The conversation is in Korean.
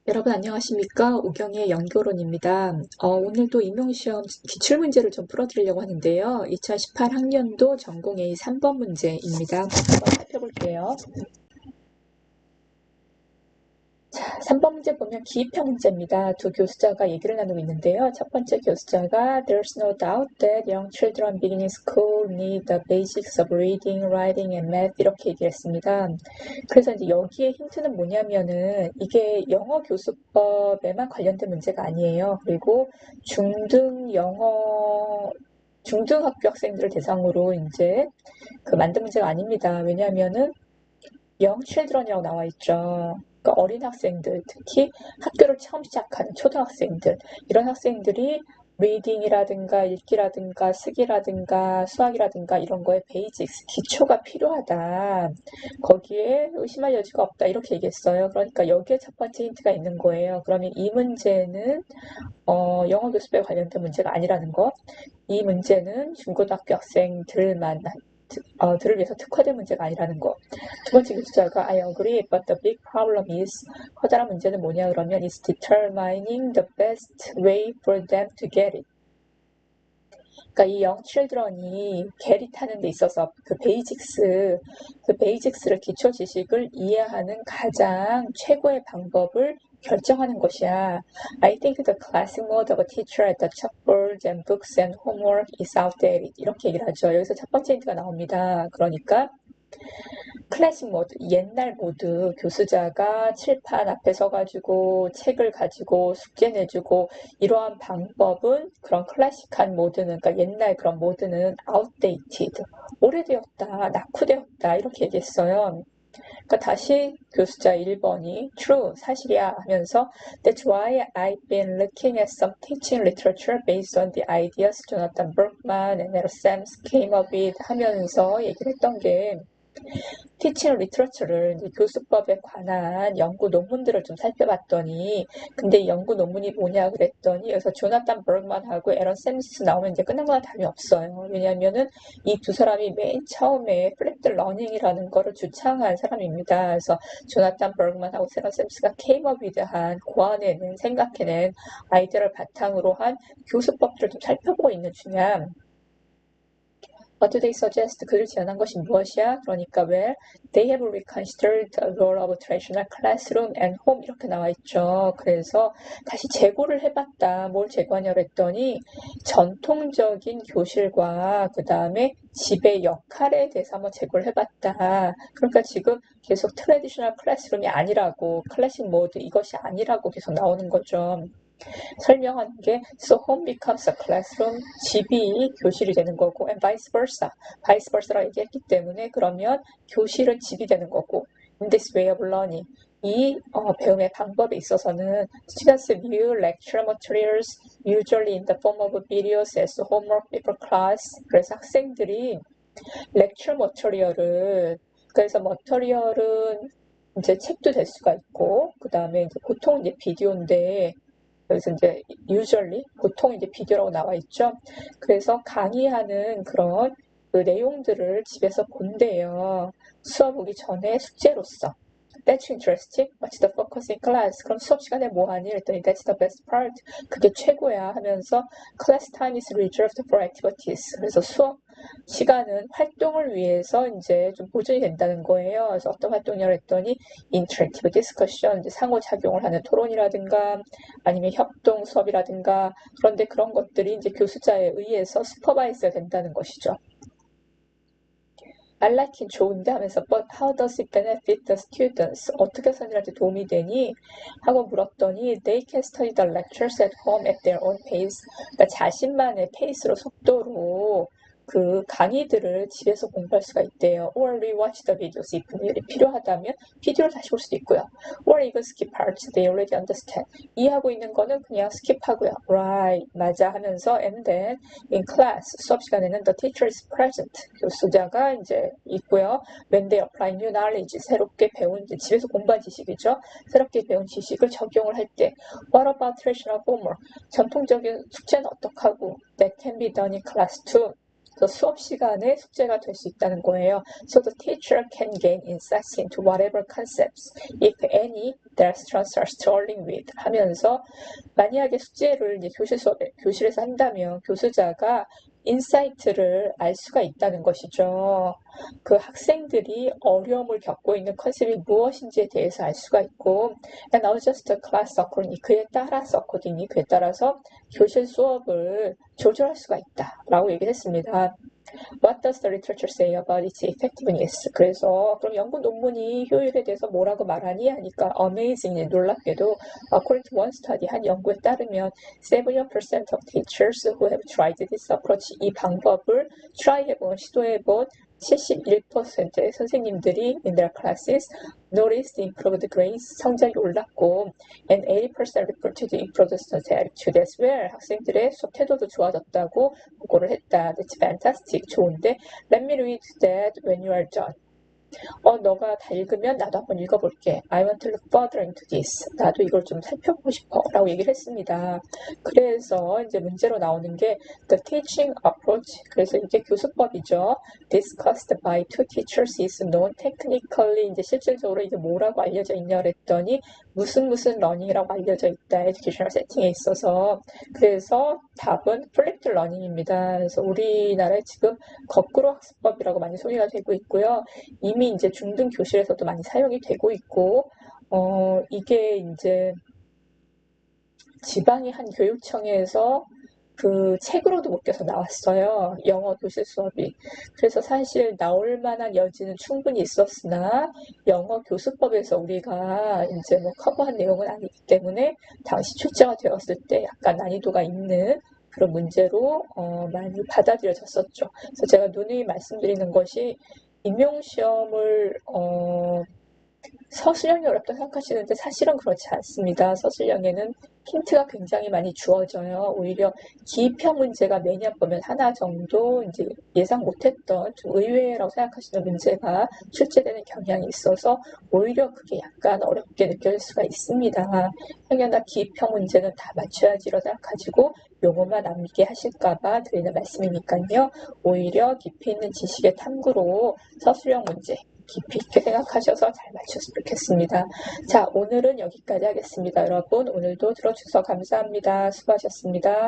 여러분 안녕하십니까? 우경의 연교론입니다. 오늘도 임용시험 기출문제를 좀 풀어드리려고 하는데요. 2018 학년도 전공 A 3번 문제입니다. 한번 살펴볼게요. 자, 3번 문제 보면 기입형 문제입니다. 두 교수자가 얘기를 나누고 있는데요. 첫 번째 교수자가 There's no doubt that young children beginning school need the basics of reading, writing, and math 이렇게 얘기를 했습니다. 그래서 이제 여기에 힌트는 뭐냐면은 이게 영어 교수법에만 관련된 문제가 아니에요. 그리고 중등학교 학생들을 대상으로 이제 만든 문제가 아닙니다. 왜냐하면은 young children이라고 나와 있죠. 그러니까 어린 학생들, 특히 학교를 처음 시작하는 초등학생들, 이런 학생들이 리딩이라든가 읽기라든가 쓰기라든가 수학이라든가 이런 거에 베이직스, 기초가 필요하다. 거기에 의심할 여지가 없다. 이렇게 얘기했어요. 그러니까 여기에 첫 번째 힌트가 있는 거예요. 그러면 이 문제는 영어 교습에 관련된 문제가 아니라는 거. 이 문제는 중고등학교 학생들만 들을 위해서 특화된 문제가 아니라는 거. 두 번째 교수자가 I agree, but the big problem is 커다란 문제는 뭐냐 그러면 is determining the best way for them to get it. 그러니까 이 young children이 게릿하는 데 있어서 그 베이직스를 기초 지식을 이해하는 가장 최고의 방법을 결정하는 것이야. I think the classic mode of a teacher at the chalkboard and books and homework is outdated. 이렇게 얘기를 하죠. 여기서 첫 번째 힌트가 나옵니다. 그러니까 클래식 모드, 옛날 모드, 교수자가 칠판 앞에 서가지고 책을 가지고 숙제 내주고 이러한 방법은 그런 클래식한 모드는, 그러니까 옛날 그런 모드는 outdated, 오래되었다, 낙후되었다 이렇게 얘기했어요. 그러니까 다시 교수자 1번이 true, 사실이야 하면서 That's why I've been looking at some teaching literature based on the ideas Jonathan Berkman and Ero Sams came up with 하면서 얘기를 했던 게 티칭 리터처를 교수법에 관한 연구 논문들을 좀 살펴봤더니 근데 이 연구 논문이 뭐냐 그랬더니 여기서 조나탄 버그만하고 에런 샘스 나오면 이제 끝난 거나 다름이 없어요. 왜냐하면은 이 두 사람이 맨 처음에 플랫 러닝이라는 거를 주창한 사람입니다. 그래서 조나탄 버그만하고 에런 샘스가 came up with 한 고안해낸 생각해낸 아이디어를 바탕으로 한 교수법들을 좀 살펴보고 있는 중이야. What do they suggest? 그를 제안한 것이 무엇이야? 그러니까 where they have reconsidered the role of traditional classroom and home 이렇게 나와 있죠. 그래서 다시 재고를 해봤다. 뭘 재고하냐고 했더니 전통적인 교실과 그 다음에 집의 역할에 대해서 한번 재고를 해봤다. 그러니까 지금 계속 트레디셔널 클래스룸이 아니라고 클래식 모드 이것이 아니라고 계속 나오는 거죠. 설명한 게 so home becomes a classroom, 집이 교실이 되는 거고 and vice versa라고 얘기했기 때문에 그러면 교실은 집이 되는 거고 in this way of learning, 이 배움의 방법에 있어서는 students view lecture materials usually in the form of videos as homework before class. 그래서 학생들이 lecture material을 그래서 머터리얼은 이제 책도 될 수가 있고 그 다음에 이제 보통 이제 비디오인데 그래서 이제 usually 보통 이제 비디오라고 나와 있죠. 그래서 강의하는 그런 그 내용들을 집에서 본대요. 수업 오기 전에 숙제로서. That's interesting. What's the focus in class? 그럼 수업 시간에 뭐 하니? 그랬더니 That's the best part. 그게 최고야 하면서 Class time is reserved for activities. 그래서 수업 시간은 활동을 위해서 이제 좀 보존이 된다는 거예요. 그래서 어떤 활동이라고 했더니 interactive discussion, 이제 상호작용을 하는 토론이라든가 아니면 협동 수업이라든가 그런데 그런 것들이 이제 교수자에 의해서 슈퍼바이즈가 된다는 것이죠. I like it 좋은데 하면서 but how does it benefit the students? 어떻게 선생님한테 도움이 되니? 하고 물었더니 they can study the lectures at home at their own pace. 그러니까 자신만의 페이스로 속도로 그 강의들을 집에서 공부할 수가 있대요. Or rewatch the videos if 필요하다면 비디오를 다시 볼 수도 있고요. Or even skip parts they already understand. 이해하고 있는 거는 그냥 스킵하고요. Right, 맞아 하면서 and then in class 수업 시간에는 the teacher is present. 교수자가 이제 있고요. When they apply new knowledge 새롭게 배운 집에서 공부한 지식이죠. 새롭게 배운 지식을 적용을 할 때 What about traditional homework? 전통적인 숙제는 어떡하고 That can be done in class too. 수업 시간에 숙제가 될 수 있다는 거예요. So the teacher can gain insights into whatever concepts, if any, their students are struggling with 하면서 만약에 숙제를 이제 교실에서 한다면 교수자가 인사이트를 알 수가 있다는 것이죠. 그 학생들이 어려움을 겪고 있는 컨셉이 무엇인지에 대해서 알 수가 있고 and adjust the class accordingly 그에 따라서 교실 수업을 조절할 수가 있다라고 얘기를 했습니다. What does the literature say about its effectiveness? 그래서 그럼 연구 논문이 효율에 대해서 뭐라고 말하니 하니까 amazingly 놀랍게도 according to one study 한 연구에 따르면 70% of teachers who have tried this approach 이 방법을 시도해본 71%의 선생님들이 in their classes noticed improved grades 성적이 올랐고 and 80% reported improved student attitude as well 학생들의 수업 태도도 좋아졌다고 보고를 했다. That's fantastic. 좋은데 let me read that when you are done. 너가 다 읽으면 나도 한번 읽어볼게. I want to look further into this. 나도 이걸 좀 살펴보고 싶어. 라고 얘기를 했습니다. 그래서 이제 문제로 나오는 게 the teaching approach. 그래서 이게 교수법이죠. discussed by two teachers is known technically. 이제 실질적으로 이게 뭐라고 알려져 있냐 그랬더니 무슨 러닝이라고 알려져 있다. 에듀케이셔널 세팅에 있어서. 그래서 답은 flipped learning입니다. 그래서 우리나라에 지금 거꾸로 학습법이라고 많이 소개가 되고 있고요. 이미 이제 중등 교실에서도 많이 사용이 되고 있고, 이게 이제 지방의 한 교육청에서 그 책으로도 묶여서 나왔어요. 영어 교실 수업이. 그래서 사실 나올 만한 여지는 충분히 있었으나 영어 교수법에서 우리가 이제 뭐 커버한 내용은 아니기 때문에 당시 출제가 되었을 때 약간 난이도가 있는 그런 문제로 많이 받아들여졌었죠. 그래서 제가 누누이 말씀드리는 것이 임용시험을 서술형이 어렵다고 생각하시는데 사실은 그렇지 않습니다. 서술형에는 힌트가 굉장히 많이 주어져요. 오히려 기입형 문제가 매년 보면 하나 정도 이제 예상 못했던 좀 의외라고 생각하시는 문제가 출제되는 경향이 있어서 오히려 그게 약간 어렵게 느껴질 수가 있습니다. 행여나 기입형 문제는 다 맞춰야지로 생각하시고 용어만 남게 하실까봐 드리는 말씀이니까요. 오히려 깊이 있는 지식의 탐구로 서술형 문제 깊이 있게 생각하셔서 잘 맞췄으면 좋겠습니다. 자, 오늘은 여기까지 하겠습니다. 여러분, 오늘도 들어주셔서 감사합니다. 수고하셨습니다.